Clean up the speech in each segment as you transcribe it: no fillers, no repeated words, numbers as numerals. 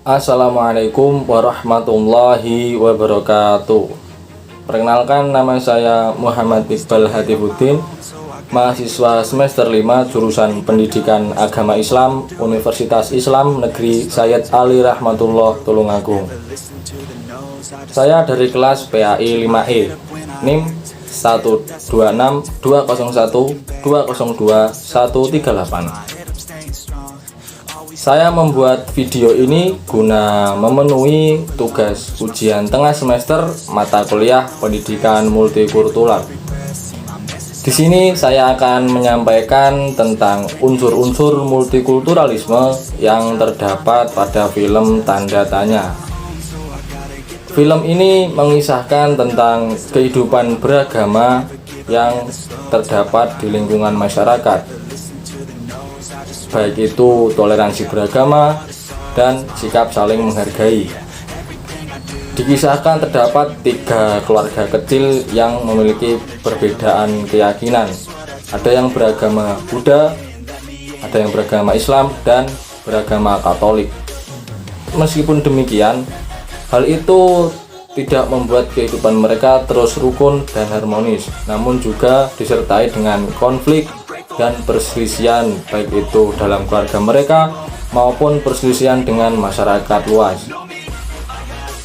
Assalamualaikum warahmatullahi wabarakatuh. Perkenalkan, nama saya Muhammad Iqbal Hatibuddin, mahasiswa semester 5 jurusan Pendidikan Agama Islam Universitas Islam Negeri Sayyid Ali Rahmatullah Tulungagung. Saya dari kelas PAI 5E, NIM 126201202 138. Saya membuat video ini guna memenuhi tugas ujian tengah semester mata kuliah Pendidikan Multikultural. Di sini saya akan menyampaikan tentang unsur-unsur multikulturalisme yang terdapat pada film Tanda Tanya. Film ini mengisahkan tentang kehidupan beragama yang terdapat di lingkungan masyarakat, baik itu toleransi beragama dan sikap saling menghargai. Dikisahkan terdapat 3 keluarga kecil yang memiliki perbedaan keyakinan. Ada yang beragama Buddha, ada yang beragama Islam, dan beragama Katolik. Meskipun demikian, hal itu tidak membuat kehidupan mereka terus rukun dan harmonis, namun juga disertai dengan konflik dan perselisihan, baik itu dalam keluarga mereka maupun perselisihan dengan masyarakat luas.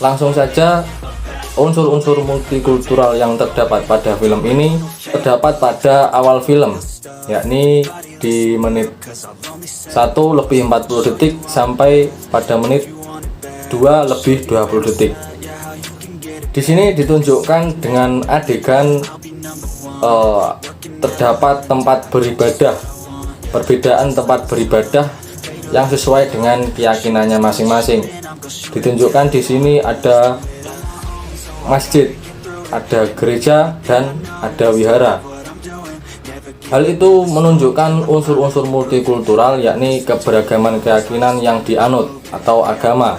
Langsung saja, unsur-unsur multikultural yang terdapat pada film ini terdapat pada awal film, yakni di menit 1:40 detik sampai pada menit 2:20 detik. Di sini ditunjukkan dengan adegan terdapat tempat beribadah, perbedaan tempat beribadah yang sesuai dengan keyakinannya masing-masing. Ditunjukkan di sini ada masjid, ada gereja, dan ada wihara. Hal itu menunjukkan unsur-unsur multikultural, yakni keberagaman keyakinan yang dianut atau agama.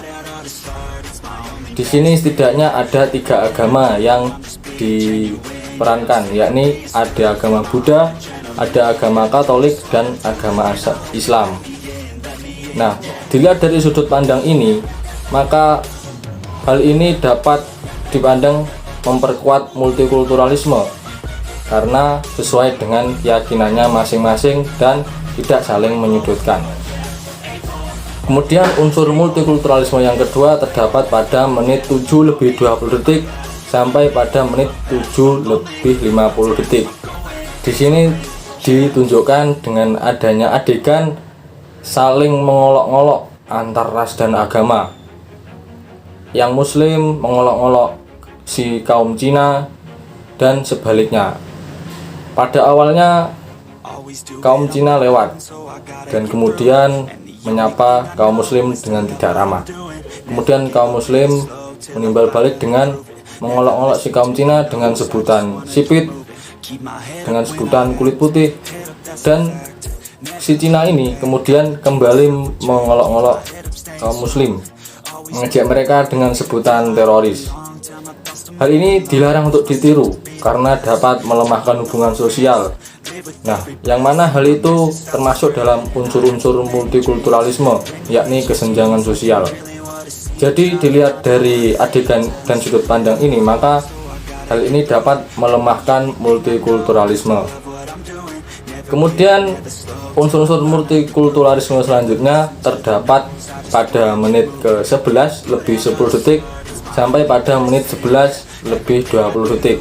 Di sini setidaknya ada 3 agama yang diperankan, yakni ada agama Buddha, ada agama Katolik, dan agama Islam. Nah, dilihat dari sudut pandang ini, maka hal ini dapat dipandang memperkuat multikulturalisme karena sesuai dengan keyakinannya masing-masing dan tidak saling menyudutkan. Kemudian unsur multikulturalisme yang kedua terdapat pada menit 7:20 detik sampai pada menit 7:50 detik. Di sini ditunjukkan dengan adanya adegan saling mengolok-olok antar ras dan agama. Yang Muslim mengolok-olok si kaum Cina dan sebaliknya. Pada awalnya kaum Cina lewat dan kemudian menyapa kaum Muslim dengan tidak ramah. Kemudian kaum Muslim menimbal balik dengan mengolok-olok si kaum Cina dengan sebutan sipit, dengan sebutan kulit putih, dan si Cina ini kemudian kembali mengolok-olok kaum Muslim, mengejek mereka dengan sebutan teroris. Hal ini dilarang untuk ditiru karena dapat melemahkan hubungan sosial. Nah, yang mana hal itu termasuk dalam unsur-unsur multikulturalisme, yakni kesenjangan sosial. Jadi dilihat dari adegan dan sudut pandang ini, maka hal ini dapat melemahkan multikulturalisme. Kemudian unsur-unsur multikulturalisme selanjutnya terdapat pada menit ke-11:10 detik sampai pada menit 11:20 detik.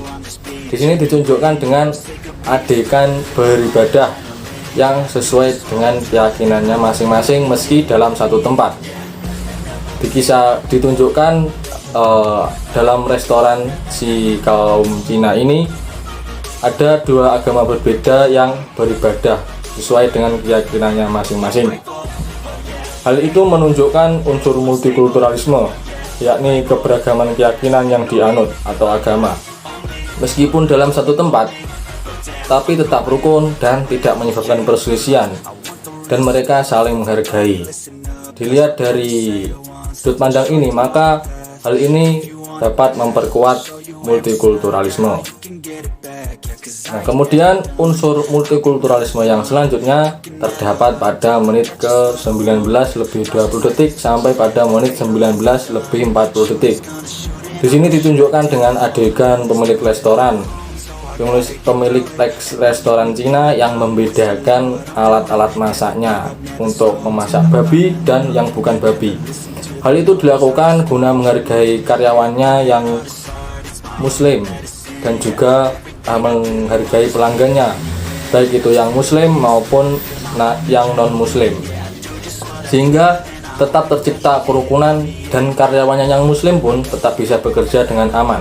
Di sini ditunjukkan dengan adegan beribadah yang sesuai dengan keyakinannya masing-masing meski dalam satu tempat. Ditunjukkan dalam restoran si kaum Cina ini ada 2 agama berbeda yang beribadah sesuai dengan keyakinannya masing-masing. Hal itu menunjukkan unsur multikulturalisme, yakni keberagaman keyakinan yang dianut atau agama. Meskipun dalam satu tempat, tapi tetap rukun dan tidak menyebabkan perselisihan, dan mereka saling menghargai. Dilihat dari sudut pandang ini, maka hal ini dapat memperkuat multikulturalisme. Nah, kemudian unsur multikulturalisme yang selanjutnya terdapat pada menit ke 19 lebih 20 detik sampai pada menit 19 lebih 40 detik. Di sini ditunjukkan dengan adegan pemilik restoran Cina yang membedakan alat-alat masaknya untuk memasak babi dan yang bukan babi. Hal itu dilakukan guna menghargai karyawannya yang muslim dan juga menghargai pelanggannya, baik itu yang muslim maupun yang non muslim, sehingga tetap tercipta kerukunan dan karyawannya yang muslim pun tetap bisa bekerja dengan aman.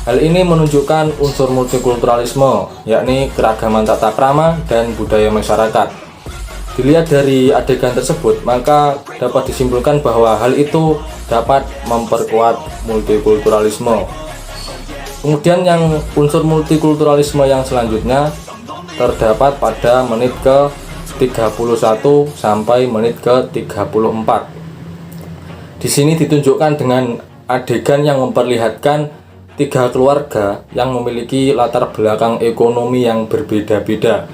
Hal ini menunjukkan unsur multikulturalisme, yakni keragaman tata krama dan budaya masyarakat. Dilihat dari adegan tersebut, maka dapat disimpulkan bahwa hal itu dapat memperkuat multikulturalisme. Kemudian yang unsur multikulturalisme yang selanjutnya terdapat pada menit ke 31 sampai menit ke 34. Di sini ditunjukkan dengan adegan yang memperlihatkan 3 keluarga yang memiliki latar belakang ekonomi yang berbeda-beda.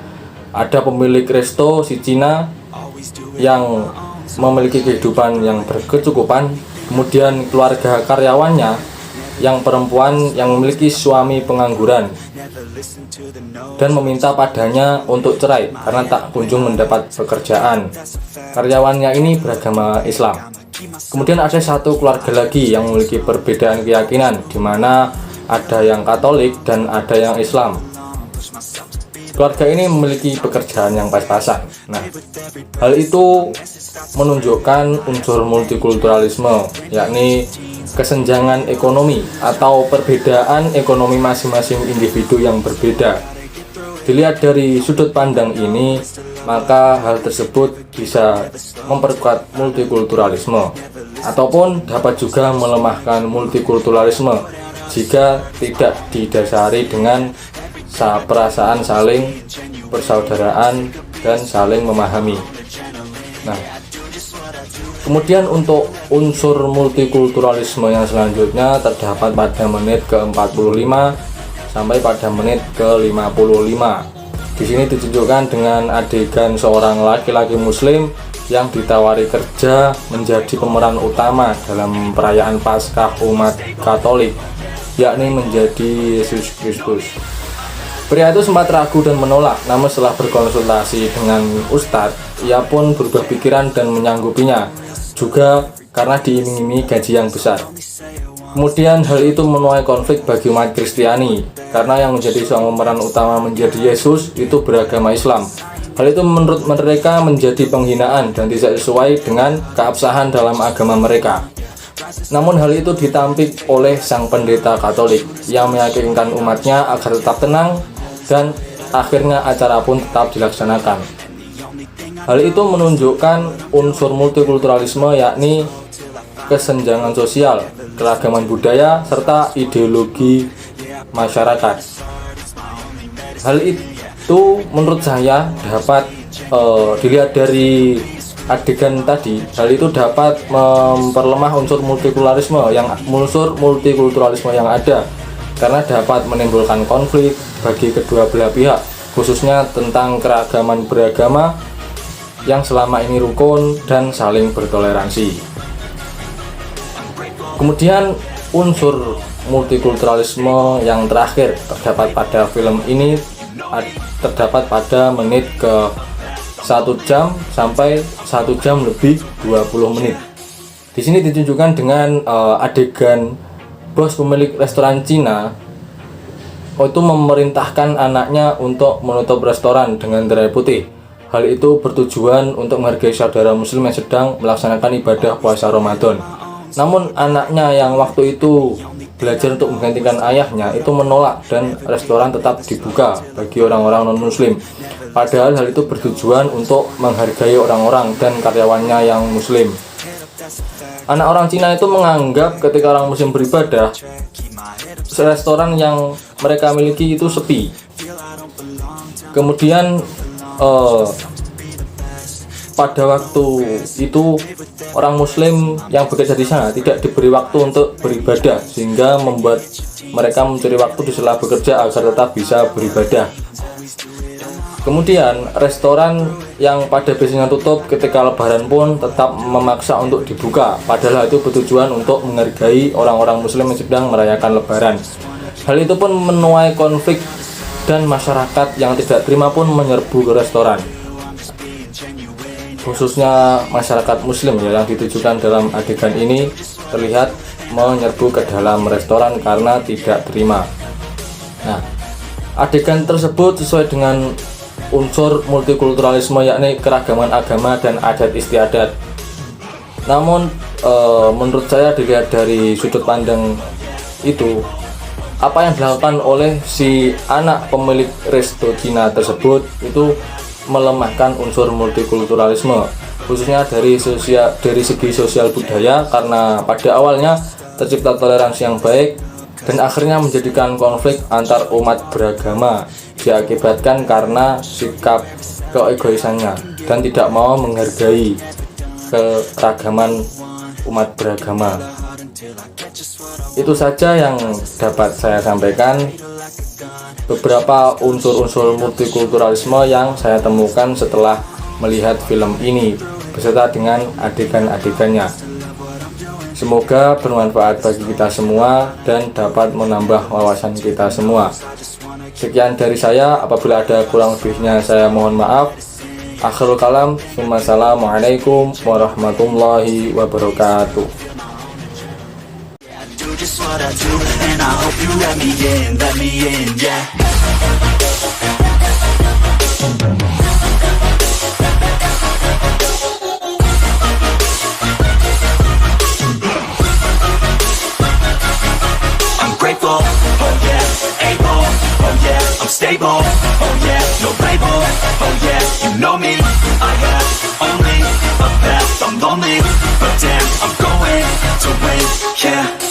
Ada pemilik resto si Cina yang memiliki kehidupan yang berkecukupan, kemudian keluarga karyawannya yang perempuan yang memiliki suami pengangguran dan meminta padanya untuk cerai karena tak kunjung mendapat pekerjaan. Karyawannya ini beragama Islam. Kemudian ada satu keluarga lagi yang memiliki perbedaan keyakinan, di mana ada yang Katolik dan ada yang Islam. Keluarga ini memiliki pekerjaan yang pas-pasan. Nah, hal itu menunjukkan unsur multikulturalisme, yakni kesenjangan ekonomi atau perbedaan ekonomi masing-masing individu yang berbeda. Dilihat dari sudut pandang ini, maka hal tersebut bisa memperkuat multikulturalisme ataupun dapat juga melemahkan multikulturalisme jika tidak didasari dengan perasaan saling persaudaraan dan saling memahami. Nah, kemudian untuk unsur multikulturalisme yang selanjutnya terdapat pada menit ke-45 sampai pada menit ke-55. Di sini ditunjukkan dengan adegan seorang laki-laki muslim yang ditawari kerja menjadi pemeran utama dalam perayaan Paskah umat Katolik, yakni menjadi Yesus Kristus. Pria itu sempat ragu dan menolak, namun setelah berkonsultasi dengan Ustadz, ia pun berubah pikiran dan menyanggupinya, juga karena diiming-imingi gaji yang besar. Kemudian hal itu menuai konflik bagi umat Kristiani, karena yang menjadi seorang pemeran utama menjadi Yesus itu beragama Islam. Hal itu menurut mereka menjadi penghinaan dan tidak sesuai dengan keabsahan dalam agama mereka. Namun hal itu ditampik oleh sang pendeta Katolik yang meyakinkan umatnya agar tetap tenang dan akhirnya acara pun tetap dilaksanakan. Hal itu menunjukkan unsur multikulturalisme, yakni kesenjangan sosial, keragaman budaya, serta ideologi masyarakat. Hal itu menurut saya dapat dilihat dari adegan tadi. Hal itu dapat memperlemah unsur multikulturalisme yang ada, karena dapat menimbulkan konflik bagi kedua belah pihak, khususnya tentang keragaman beragama yang selama ini rukun dan saling bertoleransi. Kemudian unsur multikulturalisme yang terakhir terdapat pada film ini terdapat pada menit ke 1 jam sampai 1 jam lebih 20 menit. Di sini ditunjukkan dengan adegan bos pemilik restoran Cina itu memerintahkan anaknya untuk menutup restoran dengan tirai putih. Hal itu bertujuan untuk menghargai saudara muslim yang sedang melaksanakan ibadah puasa Ramadan. Namun anaknya yang waktu itu belajar untuk menggantikan ayahnya itu menolak dan restoran tetap dibuka bagi orang-orang non-muslim. Padahal hal itu bertujuan untuk menghargai orang-orang dan karyawannya yang muslim. Anak orang Cina itu menganggap ketika orang muslim beribadah, restoran yang mereka miliki itu sepi. Kemudian pada waktu itu orang muslim yang bekerja di sana tidak diberi waktu untuk beribadah, sehingga membuat mereka mencari waktu di sela bekerja agar tetap bisa beribadah. Kemudian restoran yang pada biasanya tutup ketika lebaran pun tetap memaksa untuk dibuka, padahal itu bertujuan untuk menghargai orang-orang muslim yang sedang merayakan lebaran. Hal itu pun menuai konflik dan masyarakat yang tidak terima pun menyerbu ke restoran, khususnya masyarakat muslim ya, yang ditujukan dalam adegan ini terlihat menyerbu ke dalam restoran karena tidak terima. Nah, adegan tersebut sesuai dengan unsur multikulturalisme, yakni keragaman agama dan adat istiadat. Namun menurut saya dilihat dari sudut pandang itu, apa yang dilakukan oleh si anak pemilik resto Cina tersebut itu melemahkan unsur multikulturalisme, khususnya dari segi sosial budaya, karena pada awalnya tercipta toleransi yang baik dan akhirnya menjadikan konflik antar umat beragama diakibatkan karena sikap keegoisannya dan tidak mau menghargai keragaman umat beragama. Itu saja yang dapat saya sampaikan, beberapa unsur-unsur multikulturalisme yang saya temukan setelah melihat film ini beserta dengan adegan-adegannya. Semoga bermanfaat bagi kita semua dan dapat menambah wawasan kita semua. Sekian dari saya, apabila ada kurang lebihnya saya mohon maaf. Akhirul kalam, wassalamualaikum warahmatullahi wabarakatuh. Grateful, oh yeah, able, oh yeah, I'm stable, oh yeah, no label, oh yeah, you know me, I have only a path, I'm lonely, but damn, I'm going to win, yeah.